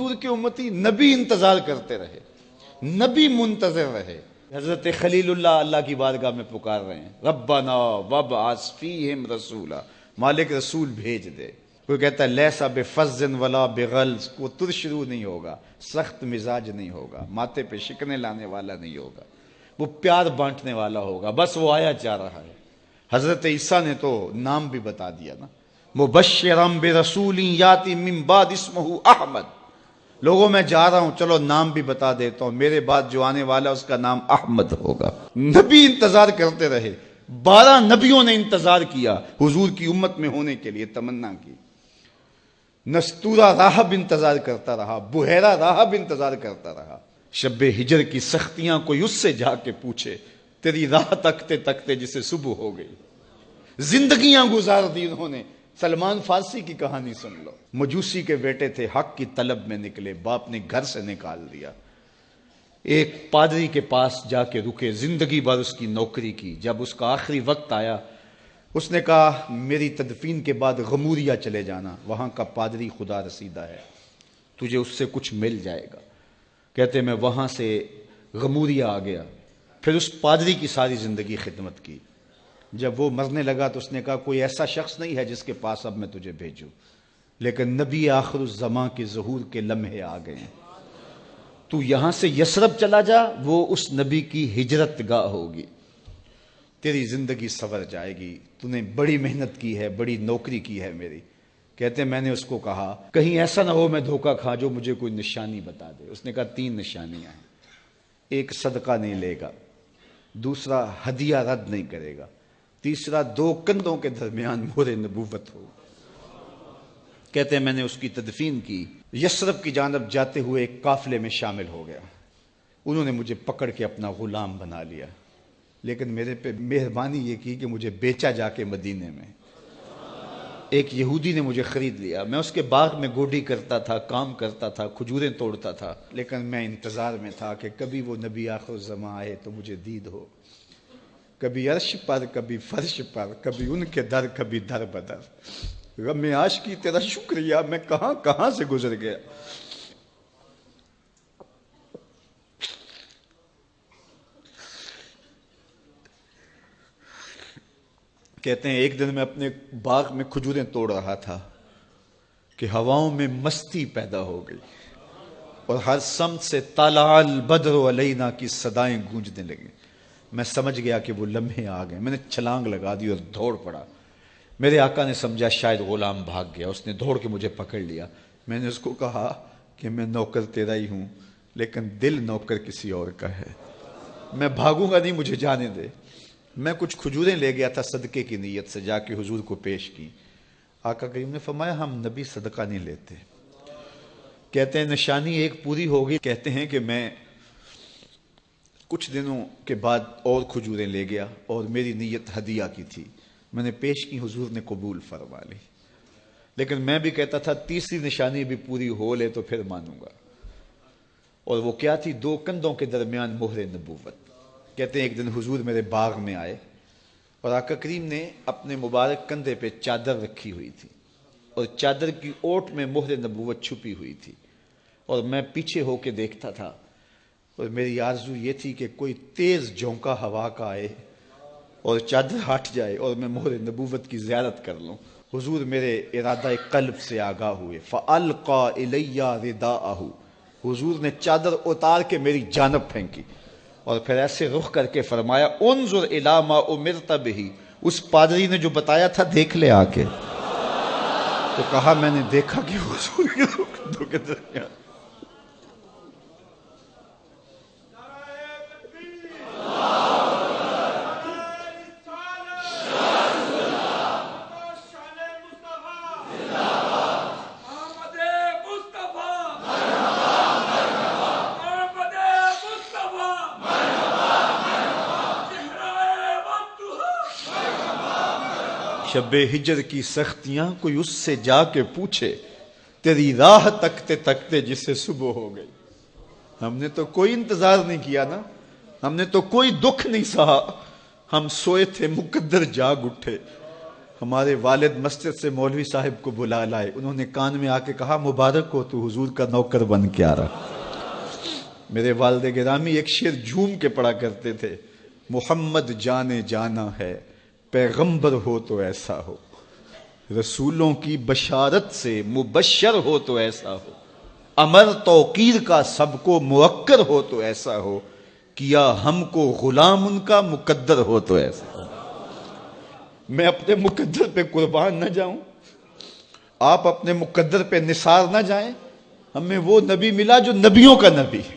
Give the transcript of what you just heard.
حضور کے امتی نبی انتظار کرتے رہے، نبی منتظر رہے۔ حضرت خلیل اللہ کی بارگاہ میں پکار رہے ہیں، ربنا وابعث فیہم رسولا، مالک رسول بھیج دے۔ کوئی کہتا ہے لیسا بفظ ولا بغلظ، وہ ترشرو نہیں ہوگا، سخت مزاج نہیں ہوگا، ماتھے پہ شکنے لانے والا نہیں ہوگا، وہ پیار بانٹنے والا ہوگا، بس وہ آیا جا رہا ہے۔ حضرت عیسیٰ نے تو نام بھی بتا دیا نا، مبشرا برسول یاتی من بعد اسمہ احمد، لوگوں میں جا رہا ہوں، چلو نام بھی بتا دیتا ہوں، میرے بعد جو آنے والا اس کا نام احمد ہوگا۔ نبی انتظار کرتے رہے، 12 نبیوں نے انتظار کیا حضور کی امت میں ہونے کے لیے، تمنا کی۔ نستورہ راہب انتظار کرتا رہا، بحیرہ راہب انتظار کرتا رہا۔ شب ہجر کی سختیاں کوئی اس سے جا کے پوچھے، تیری راہ تکتے تکتے جسے صبح ہو گئی۔ زندگیاں گزار دی انہوں نے۔ سلمان فارسی کی کہانی سن لو، مجوسی کے بیٹے تھے، حق کی طلب میں نکلے، باپ نے گھر سے نکال دیا، ایک پادری کے پاس جا کے رکے، زندگی بھر اس کی نوکری کی۔ جب اس کا آخری وقت آیا، اس نے کہا میری تدفین کے بعد غموریا چلے جانا، وہاں کا پادری خدا رسیدہ ہے، تجھے اس سے کچھ مل جائے گا۔ کہتے میں وہاں سے غموریا آ گیا، پھر اس پادری کی ساری زندگی خدمت کی۔ جب وہ مرنے لگا تو اس نے کہا کوئی ایسا شخص نہیں ہے جس کے پاس اب میں تجھے بھیجوں، لیکن نبی آخر الزمان کے ظہور کے لمحے آ گئے ہیں، تو یہاں سے یثرب چلا جا، وہ اس نبی کی ہجرت گاہ ہوگی، تیری زندگی سنور جائے گی، تو نے بڑی محنت کی ہے، بڑی نوکری کی ہے میری۔ کہتے میں نے اس کو کہا کہیں ایسا نہ ہو میں دھوکہ کھا جو مجھے کوئی نشانی بتا دے۔ اس نے کہا 3 نشانیاں ہیں، ایک صدقہ نہیں لے گا، دوسرا ہدیہ رد نہیں کرے گا، تیسرا 2 کندھوں کے درمیان مہر نبوت ہو۔ کہتے ہیں میں نے اس کی تدفین کی، یثرب کی جانب جاتے ہوئے ایک قافلے میں شامل ہو گیا، انہوں نے مجھے پکڑ کے اپنا غلام بنا لیا، لیکن میرے پہ مہربانی یہ کی کہ مجھے بیچا جا کے مدینے میں۔ ایک یہودی نے مجھے خرید لیا، میں اس کے باغ میں گوڈی کرتا تھا، کام کرتا تھا، کھجوریں توڑتا تھا، لیکن میں انتظار میں تھا کہ کبھی وہ نبی آخر الزمان آئے تو مجھے دید ہو، کبھی عرش پر، کبھی فرش پر، کبھی ان کے در، کبھی در بدر۔ غم عاشقی تیرا شکریہ، میں کہاں کہاں سے گزر گیا۔ کہتے ہیں ایک دن میں اپنے باغ میں کھجوریں توڑ رہا تھا کہ ہواؤں میں مستی پیدا ہو گئی اور ہر سمت سے طلع البدر علینا کی صدائیں گونجنے لگیں۔ میں سمجھ گیا کہ وہ لمحے آ گئے، میں نے چھلانگ لگا دی اور دوڑ پڑا۔ میرے آقا نے سمجھا شاید غلام بھاگ گیا، اس نے دوڑ کے مجھے پکڑ لیا۔ میں نے اس کو کہا کہ میں نوکر تیرا ہی ہوں، لیکن دل نوکر کسی اور کا ہے، میں بھاگوں گا نہیں، مجھے جانے دے۔ میں کچھ کھجوریں لے گیا تھا صدقے کی نیت سے، جا کے حضور کو پیش کی۔ آقا کریم نے فرمایا ہم نبی صدقہ نہیں لیتے۔ کہتے ہیں نشانی ایک پوری ہوگی، کہتے ہیں کہ میں کچھ دنوں کے بعد اور کھجوریں لے گیا اور میری نیت ہدیہ کی تھی، میں نے پیش کی، حضور نے قبول فرما لی، لیکن میں بھی کہتا تھا تیسری نشانی بھی پوری ہو لے تو پھر مانوں گا، اور وہ کیا تھی؟ 2 کندھوں کے درمیان مہر نبوت۔ کہتے ہیں ایک دن حضور میرے باغ میں آئے اور آقا کریم نے اپنے مبارک کندھے پہ چادر رکھی ہوئی تھی اور چادر کی اوٹ میں مہر نبوت چھپی ہوئی تھی، اور میں پیچھے ہو کے دیکھتا تھا، اور میری آرزو یہ تھی کہ کوئی تیز جھونکا ہوا کا آئے اور چادر ہٹ جائے اور میں مہر نبوت کی زیارت کر لوں۔ حضور میرے ارادہ قلب سے آگاہ ہوئے، فَأَلْقَى إِلَيَّ رِدَاءَهُ، حضور نے چادر اتار کے میری جانب پھینکی اور پھر ایسے رخ کر کے فرمایا انظر الی ما امرت بہ، اس پادری نے جو بتایا تھا دیکھ لے آ کے۔ تو کہا میں نے دیکھا کہ حضور کے دو کے درمیان شب ہجر کی سختیاں کوئی اس سے جا کے پوچھے، تیری راہ تکتے تکتے جسے صبح ہو گئی۔ ہم نے تو کوئی انتظار نہیں کیا نا، ہم نے تو کوئی دکھ نہیں سہا، ہم سوئے تھے مقدر جاگ اٹھے، ہمارے والد مسجد سے مولوی صاحب کو بلا لائے، انہوں نے کان میں آ کے کہا مبارک ہو تو حضور کا نوکر بن کے آ رہا۔ میرے والد گرامی ایک شعر جھوم کے پڑھا کرتے تھے، محمد جانے جانا ہے پیغمبر ہو تو ایسا ہو، رسولوں کی بشارت سے مبشر ہو تو ایسا ہو، امر توقیر کا سب کو موکر ہو تو ایسا ہو، کیا ہم کو غلام ان کا مقدر ہو تو ایسا ہو۔ میں اپنے مقدر پہ قربان نہ جاؤں، آپ اپنے مقدر پہ نثار نہ جائیں، ہمیں وہ نبی ملا جو نبیوں کا نبی ہے۔